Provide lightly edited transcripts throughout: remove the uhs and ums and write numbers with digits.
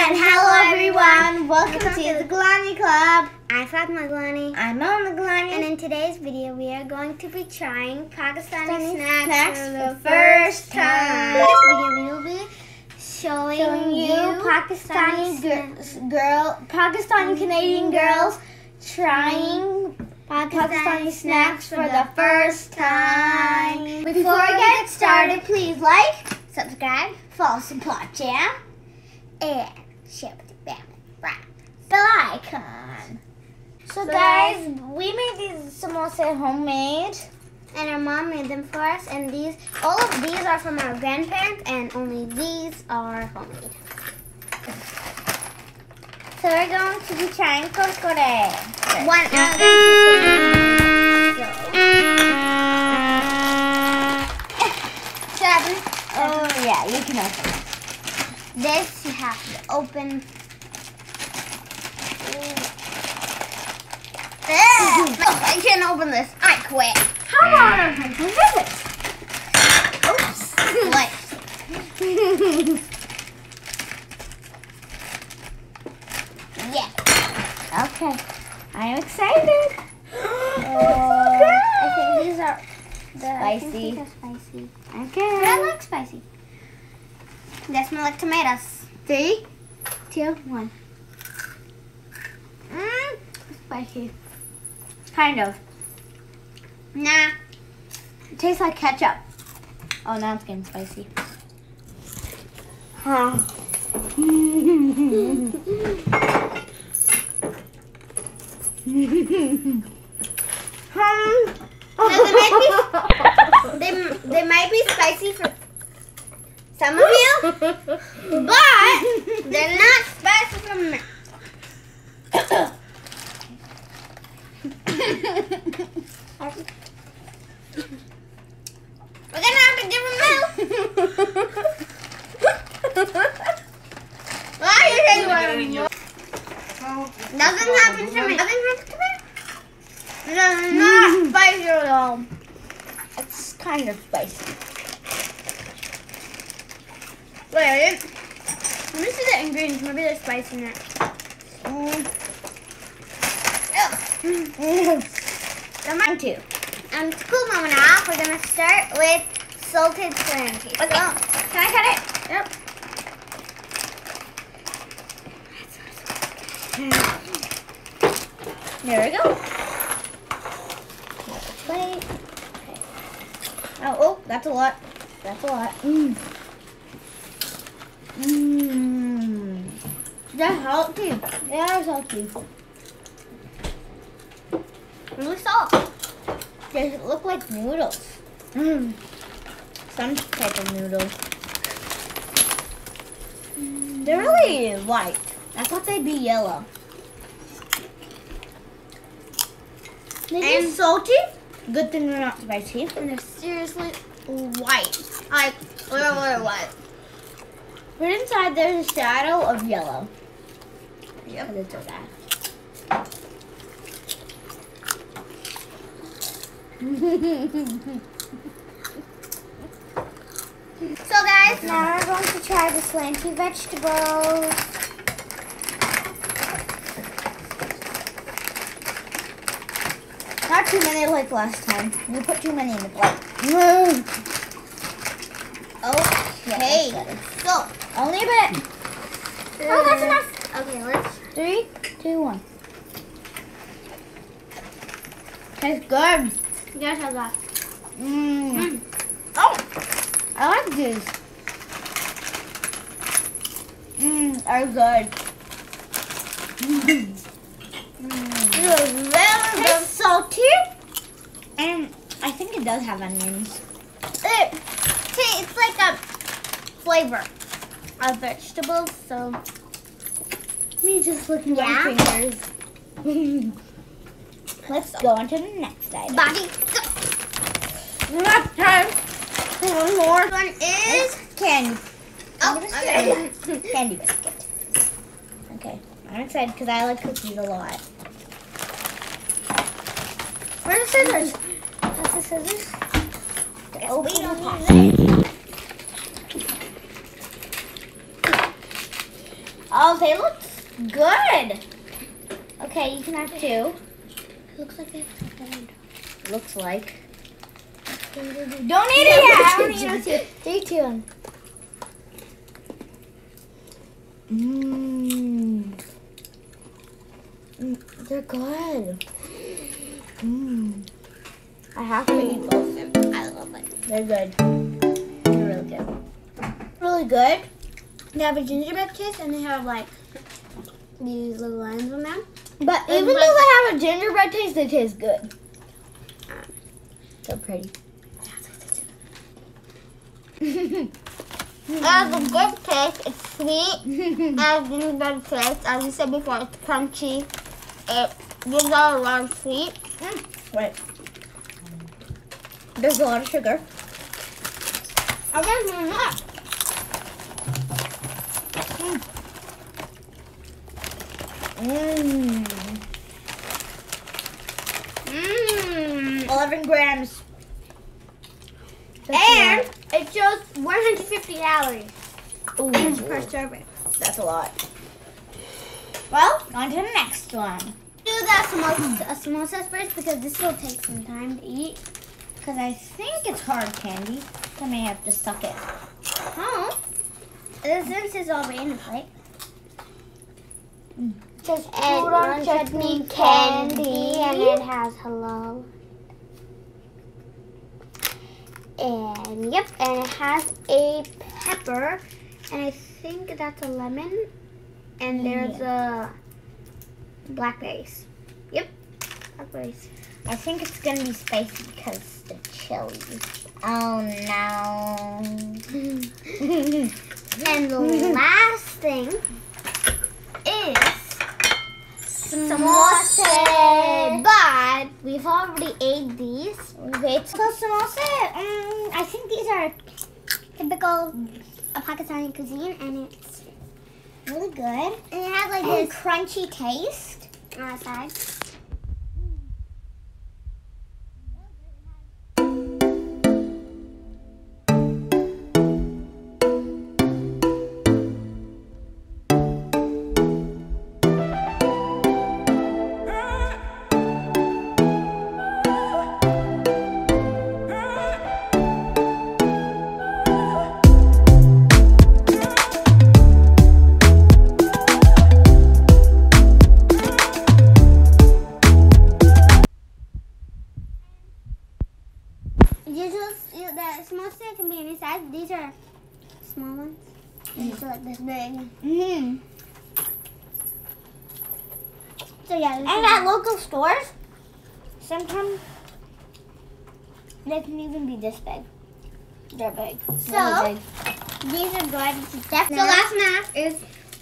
And hello everyone, welcome to the Glani Club. I'm Fatma Glani. I'm Mama Glani. And in today's video, we are going to be trying Pakistani snacks for the first time. In this video, we will be showing you Pakistani Canadian girls trying Pakistani snacks for the first time. Before we get started, please like, subscribe, follow support channel, and share with your family. Right. Bell icon. So guys, we made these samosa homemade. And our mom made them for us. And all of these are from our grandparents, and only these are homemade. So we're going to be trying kurkure. One out of seven. Oh yeah, you can open it. This you have to open. I can't open this. I quit. How long is it? Oops. What? Yeah. Okay. I'm excited. I think these are Spicy. Spicy. Okay. I like spicy. They smell like tomatoes. 3, 2, 1. Spicy. Kind of. Nah. It tastes like ketchup. Oh, now it's getting spicy. Huh. They might be spicy for some of you, but they're not spicy for me. We're gonna have to give them milk. Why are you taking milk? Nothing happens to me. Nothing happens to me. It's not spicy at all. It's kind of spicy. Wait, let me see the ingredients. Maybe they're spicy in it. Mine too. To cool them off, we're gonna start with salted shrimp. Okay. So, Can I cut it? yep. There we go. Wait. Okay. Oh, that's a lot. That's a lot. They're salty. They are salty. Really salt. They look like noodles. Some type of noodles. They're really white. I thought they'd be yellow. They're just salty. Good thing they're not spicy. And they're seriously white. Like, literally white. But inside there's a shadow of yellow. Yep. It's so bad. So guys, Now we're going to try the slanty vegetables. Not too many like last time. You put too many in the plate. okay. So, Only a bit. oh, that's enough. Okay, let's. 3, 2, 1. Tastes good. You guys have that. Oh, I like these. Are good. It's salty, and I think it does have onions. It's like a flavor of vegetables. So, Me just looking at my fingers. Let's go on to the next item. body. Go. Next time. One more. This one is Candy. oh, okay. Candy biscuit. Okay, I'm excited because I like cookies a lot. Where's the scissors? Where's the scissors? Open the pack. Oh, they look good. Okay, you can have 2. Looks like it's good. Looks like. Don't eat it yet. I don't eat it. 3, 2. They're good. I have to eat both of them. I love it. They're good. They're really good. Really good. They have a gingerbread taste and they have like these little lines on them. But even though they have a gingerbread taste, they taste good. So pretty. It has a good taste. It's sweet. It has gingerbread taste. As you said before, it's crunchy. It gives out a lot of sweet. Right. There's a lot of sugar. I want some nuts. Mmm. 11 grams. And it shows 150 calories per serving. That's a lot. Well, on to the next one. Do the samosas first because this will take some time to eat. Because I think it's hard candy. I may have to suck it. Oh, this is already in the plate. It says food on chutney candy. and it has hello. And yep, and it has a pepper, and I think that's a lemon, and there's a blackberries. Yep, blackberries. I think it's going to be spicy because the chili. Oh no. And the last thing is samosa. But we've already ate these. Wait, so samosa. I think these are typical Pakistani cuisine, and it's really good. And it has like this crunchy taste on the side. The samosa can be any size. These are small ones. These are like this big. So yeah. And at local stores, sometimes they can even be this big. They're big. So Really big. these are good. So last snack is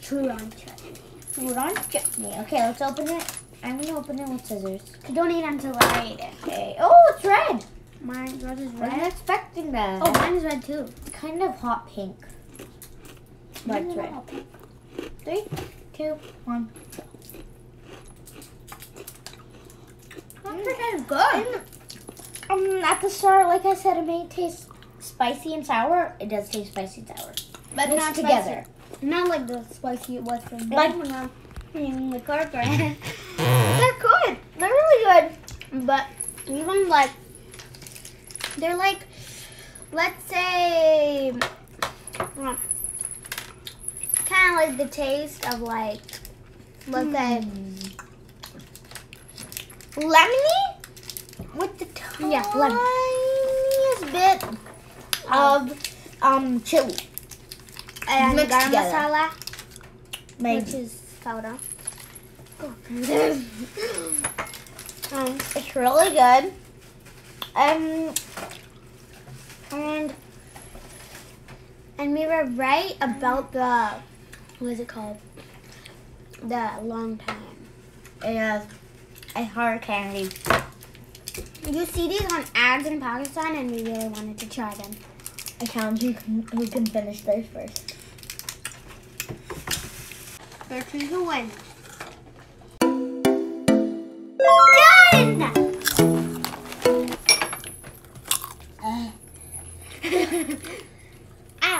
churran chutney. Churran chutney. Okay, let's open it. I'm gonna open it with scissors. Don't eat until I eat it. Okay. Oh, it's red. Mine red is I wasn't red. expecting that. Oh, mine is red too. Kind of hot pink. But it's red. 3, 2, 1. That's good. At the start, like I said, it may taste spicy and sour. It does taste spicy and sour. But Mixed not together. spicy. Not like the spicy it was from Like the corporate. They're good. They're really good. But even like, they're like, let's say, kind of like the taste of like, let's say, Lemony with the tiniest bit of chili. and mixed garam together. masala, Maybe. which is powder. It's really good. And we were right about the, what is it called? The long time. It's a hard candy. You see these on ads in Pakistan, and we really wanted to try them. I challenge who can finish theirs first. They're two to win. Done!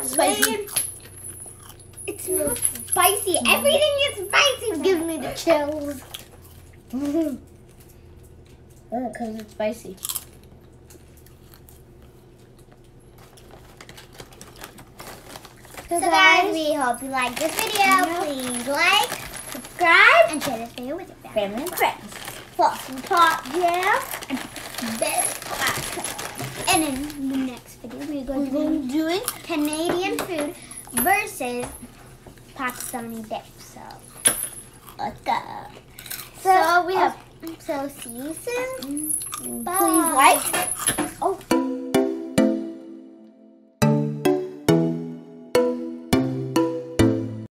Spicy. It smells spicy. Everything is spicy. Gives me the chills. Because it's spicy. So guys, we hope you liked this video. Please like, subscribe, and share this video with your family and friends. Flossing Pot Jam and Best Podcast. And in the next video, we're going to be doing Canadian food versus Pakistani dip. So let's go. So we have. So see you soon. Bye. Please like. Oh.